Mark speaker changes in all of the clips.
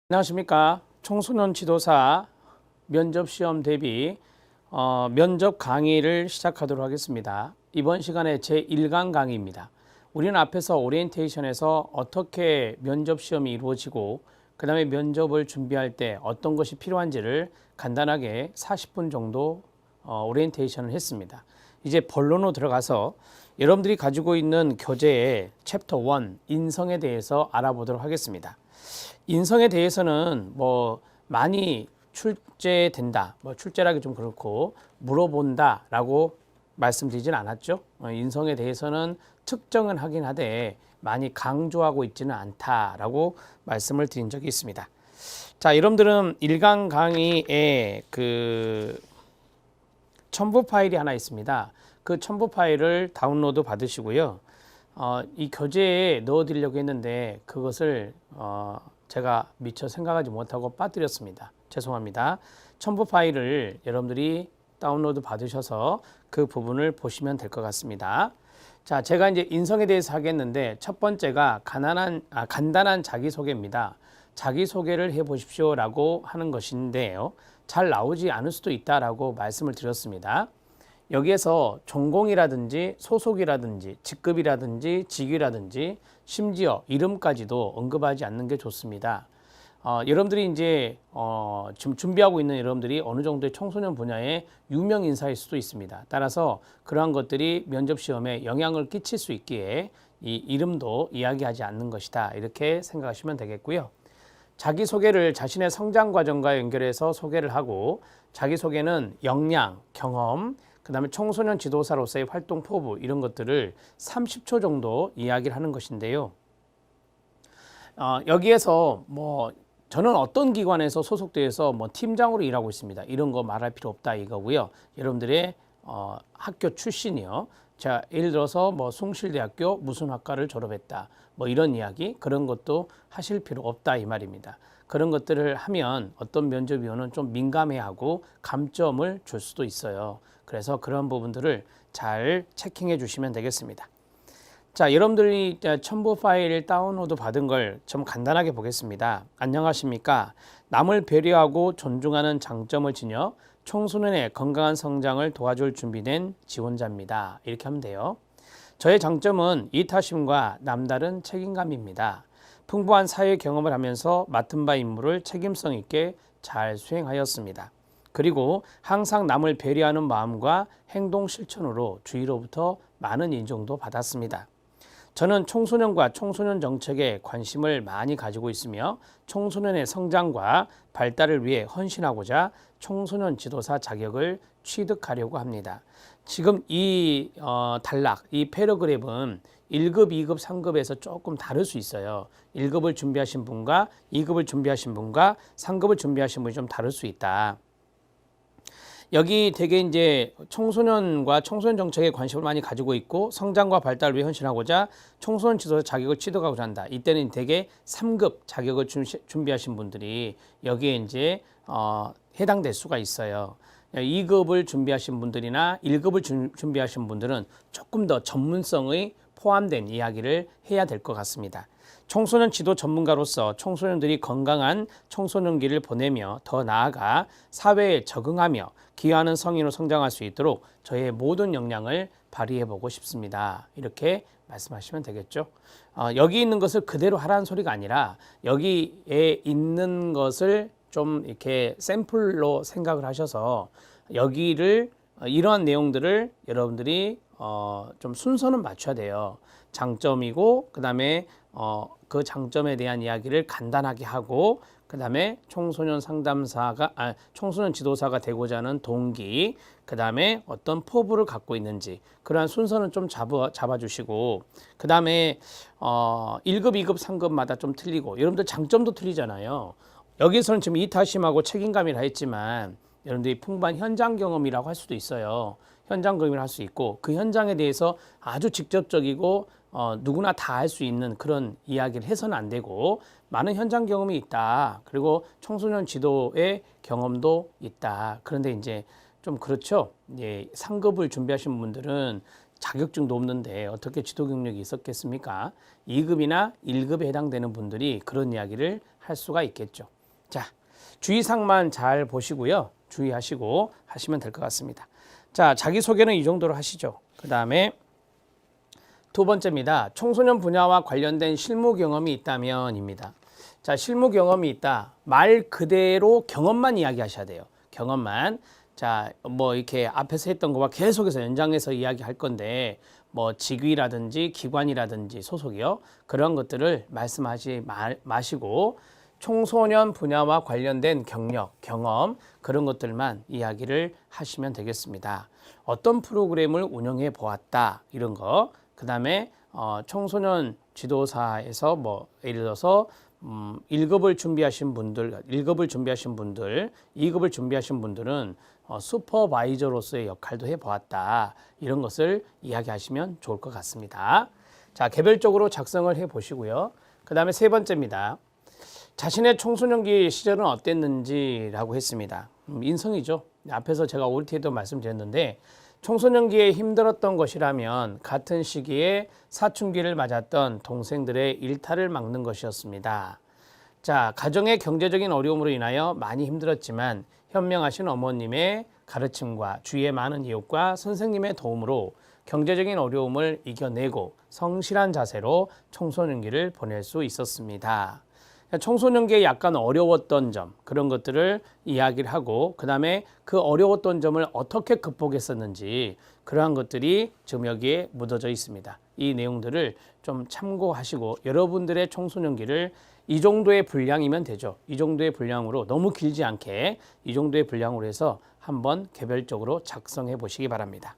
Speaker 1: 안녕하십니까. 청소년 지도사 면접시험 대비 면접 강의를 시작하도록 하겠습니다. 이번 시간에 제1강 강의입니다. 우리는 앞에서 오리엔테이션에서 어떻게 면접시험이 이루어지고 그 다음에 면접을 준비할 때 어떤 것이 필요한지를 간단하게 40분 정도 오리엔테이션을 했습니다. 이제 본론으로 들어가서 여러분들이 가지고 있는 교재의 챕터 1 인성에 대해서 알아보도록 하겠습니다. 인성에 대해서는 많이 출제된다, 출제라기 좀 그렇고 물어본다라고 말씀드리진 않았죠. 인성에 대해서는 특정은 하긴 하되 많이 강조하고 있지는 않다라고 말씀을 드린 적이 있습니다. 자, 여러분들은 1강 강의에 그 첨부 파일이 하나 있습니다. 그 첨부 파일을 다운로드 받으시고요. 이 교재에 넣어드리려고 했는데 그것을 제가 미처 생각하지 못하고 빠뜨렸습니다. 죄송합니다. 첨부 파일을 여러분들이 다운로드 받으셔서 그 부분을 보시면 될 것 같습니다. 자, 제가 이제 인성에 대해서 하겠는데 첫 번째가 간단한 자기소개입니다. 자기소개를 해 보십시오라고 하는 것인데요. 잘 나오지 않을 수도 있다라고 말씀을 드렸습니다. 여기에서 전공이라든지 소속이라든지 직급이라든지 직위라든지 심지어 이름까지도 언급하지 않는 게 좋습니다. 여러분들이 이제 지금 준비하고 있는 여러분들이 어느 정도의 청소년 분야의 유명 인사일 수도 있습니다. 따라서 그러한 것들이 면접 시험에 영향을 끼칠 수 있기에 이 이름도 이야기하지 않는 것이다. 이렇게 생각하시면 되겠고요. 자기소개를 자신의 성장 과정과 연결해서 소개를 하고 자기소개는 역량, 경험, 그 다음에 청소년 지도사로서의 활동 포부 이런 것들을 30초 정도 이야기를 하는 것인데요. 여기에서 저는 어떤 기관에서 소속돼서 팀장으로 일하고 있습니다. 이런 거 말할 필요 없다 이거고요. 여러분들의 학교 출신이요. 자, 예를 들어서 숭실대학교 무슨 학과를 졸업했다. 이런 이야기 그런 것도 하실 필요 없다 이 말입니다. 그런 것들을 하면 어떤 면접위원은 좀 민감해하고 감점을 줄 수도 있어요. 그래서 그런 부분들을 잘 체킹해 주시면 되겠습니다. 자, 여러분들이 첨부 파일 다운로드 받은 걸 좀 간단하게 보겠습니다. 안녕하십니까. 남을 배려하고 존중하는 장점을 지녀 청소년의 건강한 성장을 도와줄 준비된 지원자입니다. 이렇게 하면 돼요. 저의 장점은 이타심과 남다른 책임감입니다. 풍부한 사회 경험을 하면서 맡은 바 임무를 책임성 있게 잘 수행하였습니다. 그리고 항상 남을 배려하는 마음과 행동 실천으로 주위로부터 많은 인정도 받았습니다. 저는 청소년과 청소년 정책에 관심을 많이 가지고 있으며 청소년의 성장과 발달을 위해 헌신하고자 청소년 지도사 자격을 취득하려고 합니다. 지금 이 단락, 이 패러그랩은 1급, 2급, 3급에서 조금 다를 수 있어요. 1급을 준비하신 분과 2급을 준비하신 분과 3급을 준비하신 분이 좀 다를 수 있다. 여기 되게 이제 청소년과 청소년 정책에 관심을 많이 가지고 있고 성장과 발달을 위해 헌신하고자 청소년 지도사 자격을 취득하고자 한다. 이때는 되게 3급 자격을 준비하신 분들이 여기에 이제 해당될 수가 있어요. 2급을 준비하신 분들이나 1급을 준비하신 분들은 조금 더 전문성의 포함된 이야기를 해야 될 것 같습니다. 청소년 지도 전문가로서 청소년들이 건강한 청소년기를 보내며 더 나아가 사회에 적응하며 기여하는 성인으로 성장할 수 있도록 저의 모든 역량을 발휘해보고 싶습니다. 이렇게 말씀하시면 되겠죠. 여기 있는 것을 그대로 하라는 소리가 아니라 여기에 있는 것을 좀 이렇게 샘플로 생각을 하셔서 여기를 이러한 내용들을 여러분들이 좀 순서는 맞춰야 돼요. 장점이고 그 다음에 그 장점에 대한 이야기를 간단하게 하고 그 다음에 청소년 청소년 지도사가 되고자 하는 동기, 그 다음에 어떤 포부를 갖고 있는지 그러한 순서는 좀 잡아주시고 그 다음에 1급, 2급, 3급마다 좀 틀리고 여러분들 장점도 틀리잖아요. 여기서는 지금 이타심하고 책임감이라 했지만 여러분들이 풍부한 현장 경험이라고 할 수도 있어요. 현장 경험을 할 수 있고 그 현장에 대해서 아주 직접적이고 누구나 다 할 수 있는 그런 이야기를 해서는 안 되고 많은 현장 경험이 있다. 그리고 청소년 지도의 경험도 있다. 그런데 이제 좀 그렇죠. 예, 상급을 준비하신 분들은 자격증도 없는데 어떻게 지도 경력이 있었겠습니까? 2급이나 1급에 해당되는 분들이 그런 이야기를 할 수가 있겠죠. 자, 주의사항만 잘 보시고요. 주의하시고 하시면 될 것 같습니다. 자, 자기소개는 이 정도로 하시죠. 그 다음에 두 번째입니다. 청소년 분야와 관련된 실무 경험이 있다면입니다. 자, 실무 경험이 있다. 말 그대로 경험만 이야기하셔야 돼요. 경험만. 자, 뭐 이렇게 앞에서 했던 거와 계속해서 연장해서 이야기할 건데 뭐 직위라든지 기관이라든지 소속이요. 그런 것들을 말씀하지 마시고 청소년 분야와 관련된 경력, 경험 그런 것들만 이야기를 하시면 되겠습니다. 어떤 프로그램을 운영해 보았다 이런 거. 그 다음에 청소년 지도사에서 뭐 예를 들어서 1급을 준비하신 분들, 1급을 준비하신 분들, 2급을 준비하신 분들은 슈퍼바이저로서의 역할도 해보았다. 이런 것을 이야기하시면 좋을 것 같습니다. 자, 개별적으로 작성을 해보시고요. 그 다음에 세 번째입니다. 자신의 청소년기 시절은 어땠는지라고 했습니다. 인성이죠. 앞에서 제가 OT에도 말씀드렸는데 청소년기에 힘들었던 것이라면 같은 시기에 사춘기를 맞았던 동생들의 일탈을 막는 것이었습니다. 자, 가정의 경제적인 어려움으로 인하여 많이 힘들었지만 현명하신 어머님의 가르침과 주위의 많은 이웃과 선생님의 도움으로 경제적인 어려움을 이겨내고 성실한 자세로 청소년기를 보낼 수 있었습니다. 청소년기에 약간 어려웠던 점 그런 것들을 이야기를 하고 그 다음에 그 어려웠던 점을 어떻게 극복했었는지 그러한 것들이 지금 여기에 묻어져 있습니다. 이 내용들을 좀 참고하시고 여러분들의 청소년기를 이 정도의 분량이면 되죠. 이 정도의 분량으로 너무 길지 않게 이 정도의 분량으로 해서 한번 개별적으로 작성해 보시기 바랍니다.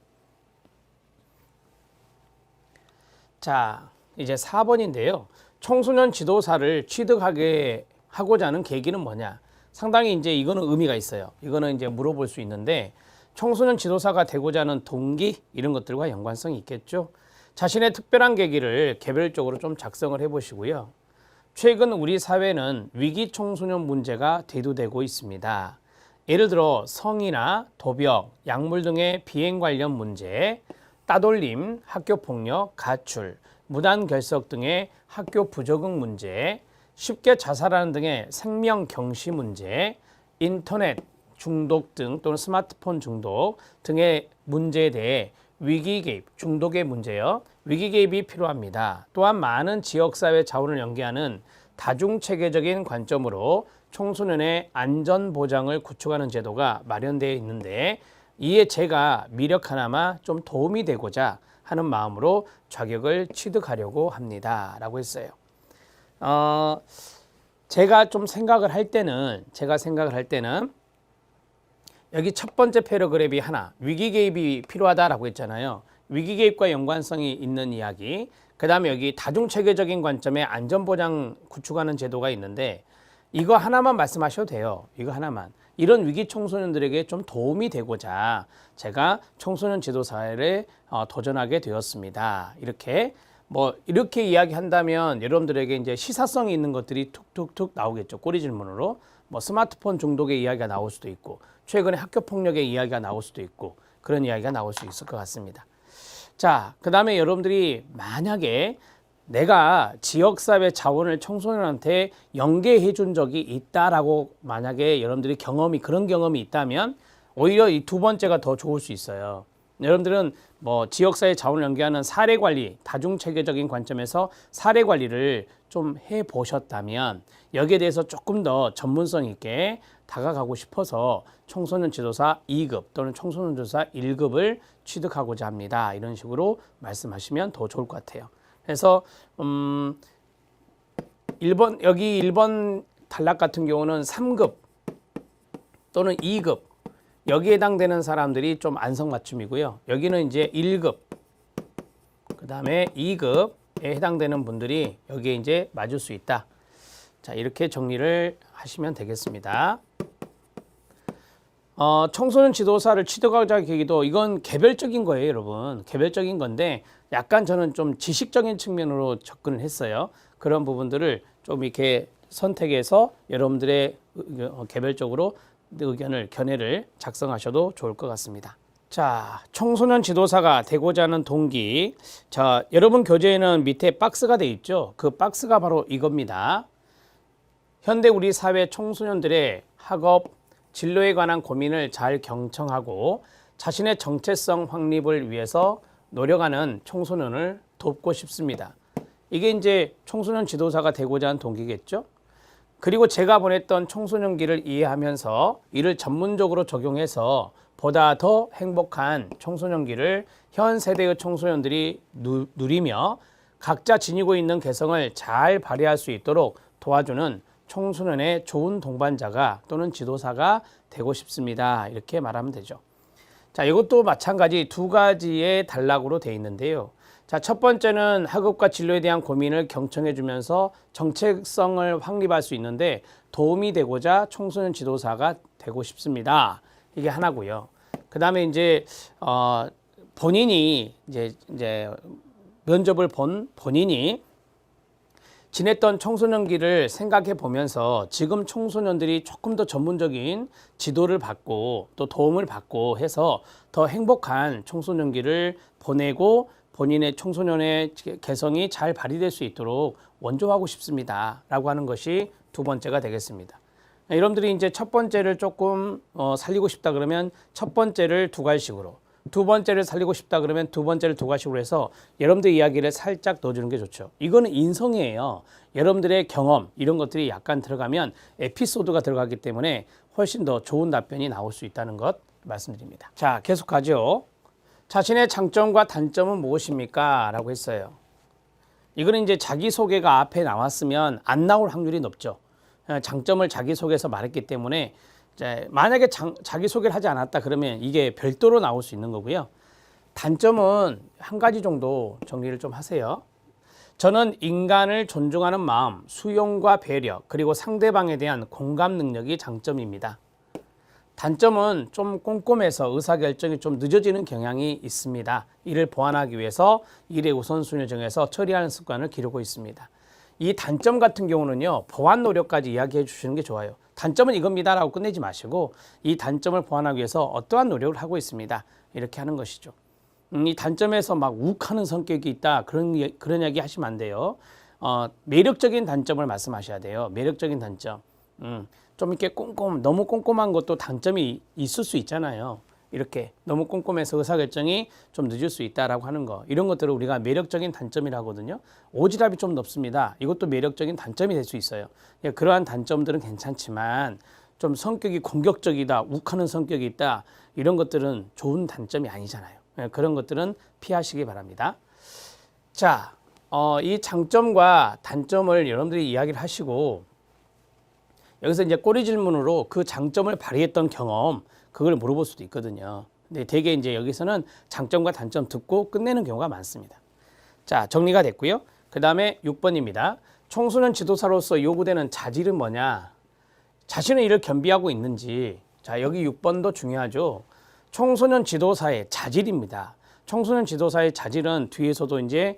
Speaker 1: 자, 이제 4번인데요. 청소년 지도사를 취득하게 하고자 하는 계기는 뭐냐? 상당히 이제 이거는 의미가 있어요. 이거는 이제 물어볼 수 있는데 청소년 지도사가 되고자 하는 동기 이런 것들과 연관성이 있겠죠. 자신의 특별한 계기를 개별적으로 좀 작성을 해보시고요. 최근 우리 사회는 위기 청소년 문제가 대두되고 있습니다. 예를 들어 성이나 도벽, 약물 등의 비행 관련 문제, 따돌림, 학교폭력, 가출, 무단 결석 등의 학교 부적응 문제, 쉽게 자살하는 등의 생명 경시 문제, 인터넷 중독 등 또는 스마트폰 중독 등의 문제에 대해 위기 개입, 중독의 문제요. 위기 개입이 필요합니다. 또한 많은 지역사회 자원을 연계하는 다중체계적인 관점으로 청소년의 안전보장을 구축하는 제도가 마련되어 있는데 이에 제가 미력 하나마 좀 도움이 되고자 하는 마음으로 자격을 취득하려고 합니다. 라고 했어요. 제가 생각을 할 때는 여기 첫 번째 패러그래프이 하나, 위기 개입이 필요하다라고 했잖아요. 위기 개입과 연관성이 있는 이야기. 그 다음에 여기 다중체계적인 관점의 안전보장 구축하는 제도가 있는데 이거 하나만 말씀하셔도 돼요. 이거 하나만. 이런 위기 청소년들에게 좀 도움이 되고자 제가 청소년 지도사를 도전하게 되었습니다. 이렇게 이야기한다면 여러분들에게 이제 시사성이 있는 것들이 툭툭툭 나오겠죠. 꼬리 질문으로. 스마트폰 중독의 이야기가 나올 수도 있고 최근에 학교 폭력의 이야기가 나올 수도 있고 그런 이야기가 나올 수 있을 것 같습니다. 자, 그 다음에 여러분들이 만약에 내가 지역사회 자원을 청소년한테 연계해 준 적이 있다라고 만약에 여러분들이 그런 경험이 있다면 오히려 이 두 번째가 더 좋을 수 있어요. 여러분들은 지역사회 자원을 연계하는 사례관리, 다중체계적인 관점에서 사례관리를 좀 해보셨다면 여기에 대해서 조금 더 전문성 있게 다가가고 싶어서 청소년 지도사 2급 또는 청소년 지도사 1급을 취득하고자 합니다. 이런 식으로 말씀하시면 더 좋을 것 같아요. 그래서 1번 단락 같은 경우는 3급 또는 2급 여기에 해당되는 사람들이 좀 안성맞춤이고요. 여기는 이제 1급 그 다음에 2급에 해당되는 분들이 여기에 이제 맞을 수 있다. 자, 이렇게 정리를 하시면 되겠습니다. 청소년 지도사를 취득하고자 계기도 이건 개별적인 거예요, 여러분. 개별적인 건데 약간 저는 좀 지식적인 측면으로 접근을 했어요. 그런 부분들을 좀 이렇게 선택해서 여러분들의 개별적으로 견해를 작성하셔도 좋을 것 같습니다. 자, 청소년 지도사가 되고자 하는 동기. 자, 여러분 교재에는 밑에 박스가 되어 있죠. 그 박스가 바로 이겁니다. 현대 우리 사회 청소년들의 학업, 진로에 관한 고민을 잘 경청하고 자신의 정체성 확립을 위해서 노력하는 청소년을 돕고 싶습니다. 이게 이제 청소년 지도사가 되고자 한 동기겠죠. 그리고 제가 보냈던 청소년기를 이해하면서 이를 전문적으로 적용해서 보다 더 행복한 청소년기를 현 세대의 청소년들이 누리며 각자 지니고 있는 개성을 잘 발휘할 수 있도록 도와주는 청소년의 좋은 동반자가 또는 지도사가 되고 싶습니다. 이렇게 말하면 되죠. 자, 이것도 마찬가지 두 가지의 단락으로 되어 있는데요. 자, 첫 번째는 학업과 진로에 대한 고민을 경청해 주면서 정체성을 확립할 수 있는데 도움이 되고자 청소년 지도사가 되고 싶습니다. 이게 하나고요. 그다음에 이제 본인이 이제 면접을 본 본인이 지냈던 청소년기를 생각해 보면서 지금 청소년들이 조금 더 전문적인 지도를 받고 또 도움을 받고 해서 더 행복한 청소년기를 보내고 본인의 청소년의 개성이 잘 발휘될 수 있도록 원조하고 싶습니다. 라고 하는 것이 두 번째가 되겠습니다. 여러분들이 이제 첫 번째를 조금 살리고 싶다 그러면 첫 번째를 두 가지식으로, 두 번째를 살리고 싶다 그러면 두 번째를 두 가지식으로 해서 여러분들 이야기를 살짝 넣어주는 게 좋죠. 이거는 인성이에요. 여러분들의 경험 이런 것들이 약간 들어가면 에피소드가 들어가기 때문에 훨씬 더 좋은 답변이 나올 수 있다는 것 말씀드립니다. 자, 계속하죠. 자신의 장점과 단점은 무엇입니까? 라고 했어요. 이거는 이제 자기소개가 앞에 나왔으면 안 나올 확률이 높죠. 장점을 자기소개에서 말했기 때문에 만약에 자기소개를 하지 않았다 그러면 이게 별도로 나올 수 있는 거고요. 단점은 한 가지 정도 정리를 좀 하세요. 저는 인간을 존중하는 마음, 수용과 배려, 그리고 상대방에 대한 공감 능력이 장점입니다. 단점은 좀 꼼꼼해서 의사결정이 좀 늦어지는 경향이 있습니다. 이를 보완하기 위해서 일의 우선순위를 정해서 처리하는 습관을 기르고 있습니다. 이 단점 같은 경우는요, 보완 노력까지 이야기해 주시는 게 좋아요. 단점은 이겁니다 라고 끝내지 마시고 이 단점을 보완하기 위해서 어떠한 노력을 하고 있습니다. 이렇게 하는 것이죠. 이 단점에서 막 욱하는 성격이 있다 그런 이야기 하시면 안 돼요. 매력적인 단점을 말씀하셔야 돼요. 매력적인 단점. 좀 이렇게 너무 꼼꼼한 것도 단점이 있을 수 있잖아요. 이렇게 너무 꼼꼼해서 의사결정이 좀 늦을 수 있다라고 하는 거. 이런 것들을 우리가 매력적인 단점이라 하거든요. 오지랖이 좀 높습니다. 이것도 매력적인 단점이 될 수 있어요. 그러한 단점들은 괜찮지만 좀 성격이 공격적이다, 욱하는 성격이 있다. 이런 것들은 좋은 단점이 아니잖아요. 그런 것들은 피하시기 바랍니다. 자, 이 장점과 단점을 여러분들이 이야기를 하시고 여기서 이제 꼬리 질문으로 그 장점을 발휘했던 경험 그걸 물어볼 수도 있거든요. 근데 되게 이제 여기서는 장점과 단점 듣고 끝내는 경우가 많습니다. 자, 정리가 됐고요. 그 다음에 6번입니다. 청소년 지도사로서 요구되는 자질은 뭐냐? 자신의 일을 겸비하고 있는지. 자, 여기 6번도 중요하죠. 청소년 지도사의 자질입니다. 청소년 지도사의 자질은 뒤에서도 이제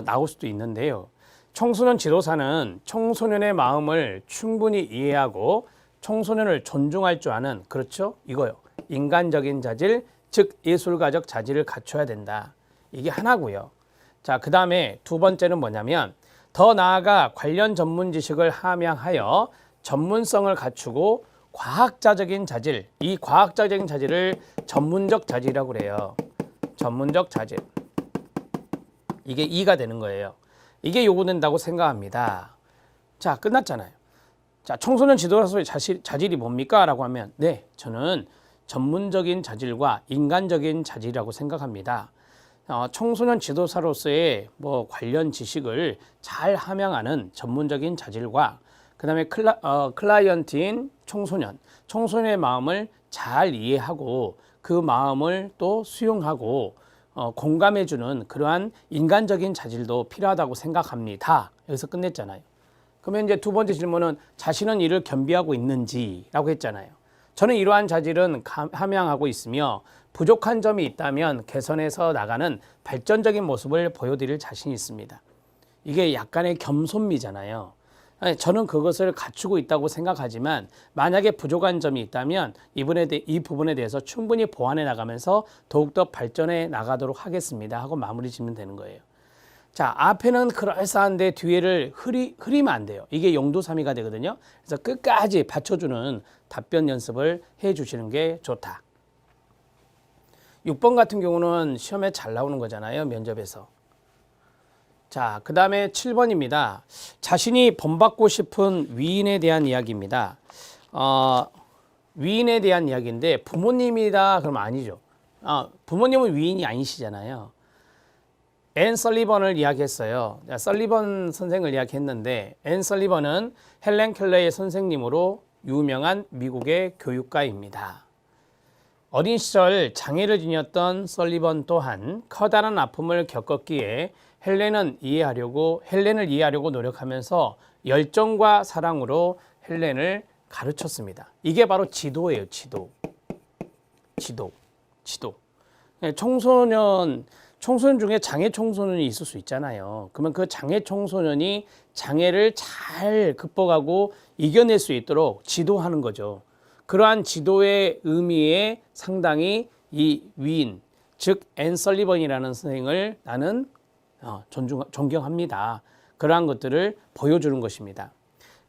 Speaker 1: 나올 수도 있는데요. 청소년 지도사는 청소년의 마음을 충분히 이해하고 청소년을 존중할 줄 아는, 그렇죠? 이거요. 인간적인 자질, 즉 예술가적 자질을 갖춰야 된다. 이게 하나고요. 자, 그 다음에 두 번째는 뭐냐면 더 나아가 관련 전문 지식을 함양하여 전문성을 갖추고 과학자적인 자질, 이 과학자적인 자질을 전문적 자질이라고 그래요. 전문적 자질. 이게 2가 되는 거예요. 이게 요구된다고 생각합니다. 자, 끝났잖아요. 자, 청소년 지도사로서의 자질이 뭡니까? 라고 하면 네, 저는 전문적인 자질과 인간적인 자질이라고 생각합니다. 청소년 지도사로서의 관련 지식을 잘 함양하는 전문적인 자질과 그 다음에 클라이언트인 청소년의 마음을 잘 이해하고 그 마음을 또 수용하고 공감해주는 그러한 인간적인 자질도 필요하다고 생각합니다. 여기서 끝냈잖아요. 그러면 이제 두 번째 질문은 자신은 이를 겸비하고 있는지라고 했잖아요. 저는 이러한 자질은 함양하고 있으며 부족한 점이 있다면 개선해서 나가는 발전적인 모습을 보여드릴 자신이 있습니다. 이게 약간의 겸손미잖아요. 저는 그것을 갖추고 있다고 생각하지만 만약에 부족한 점이 있다면 이 부분에 대해서 충분히 보완해 나가면서 더욱더 발전해 나가도록 하겠습니다 하고 마무리 짓면 되는 거예요. 자, 앞에는 그럴싸한데 뒤에를 흐리면 안 돼요. 이게 용도사미가 되거든요. 그래서 끝까지 받쳐주는 답변 연습을 해 주시는 게 좋다. 6번 같은 경우는 시험에 잘 나오는 거잖아요. 면접에서. 자, 그 다음에 7번입니다. 자신이 본받고 싶은 위인에 대한 이야기입니다. 위인에 대한 이야기인데 부모님이다 그러면 아니죠. 부모님은 위인이 아니시잖아요. 앤 설리번을 이야기했어요. 설리번 선생을 이야기했는데 앤 설리번은 헬렌 켈러의 선생님으로 유명한 미국의 교육가입니다. 어린 시절 장애를 지녔던 설리번 또한 커다란 아픔을 겪었기에 헬렌을 이해하려고 노력하면서 열정과 사랑으로 헬렌을 가르쳤습니다. 이게 바로 지도예요. 지도. 청소년 중에 장애 청소년이 있을 수 있잖아요. 그러면 그 장애 청소년이 장애를 잘 극복하고 이겨낼 수 있도록 지도하는 거죠. 그러한 지도의 의미에 상당히 이 위인, 즉 앤 설리번이라는 선생을 나는 존경합니다. 그러한 것들을 보여주는 것입니다.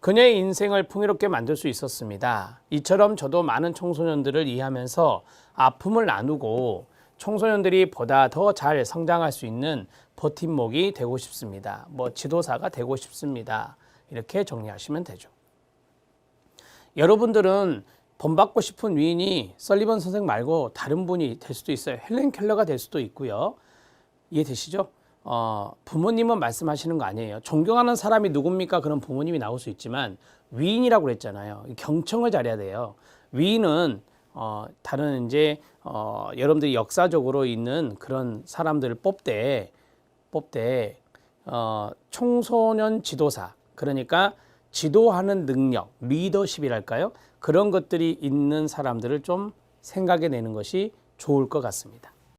Speaker 1: 그녀의 인생을 풍요롭게 만들 수 있었습니다. 이처럼 저도 많은 청소년들을 이해하면서 아픔을 나누고 청소년들이 보다 더 잘 성장할 수 있는 버팀목이 되고 싶습니다. 지도사가 되고 싶습니다. 이렇게 정리하시면 되죠. 여러분들은 본받고 싶은 위인이 설리번 선생 말고 다른 분이 될 수도 있어요. 헬렌 켈러가 될 수도 있고요. 이해되시죠? 부모님은 말씀하시는 거 아니에요. 존경하는 사람이 누굽니까? 그런 부모님이 나올 수 있지만 위인이라고 그랬잖아요. 경청을 잘해야 돼요. 위인은 다른 여러분들이 역사적으로 있는 그런 사람들을 뽑되 청소년 지도사, 그러니까 지도하는 능력, 리더십이랄까요? 그런 것들이 있는 사람들을 좀 생각해 내는 것이 좋을 것 같습니다.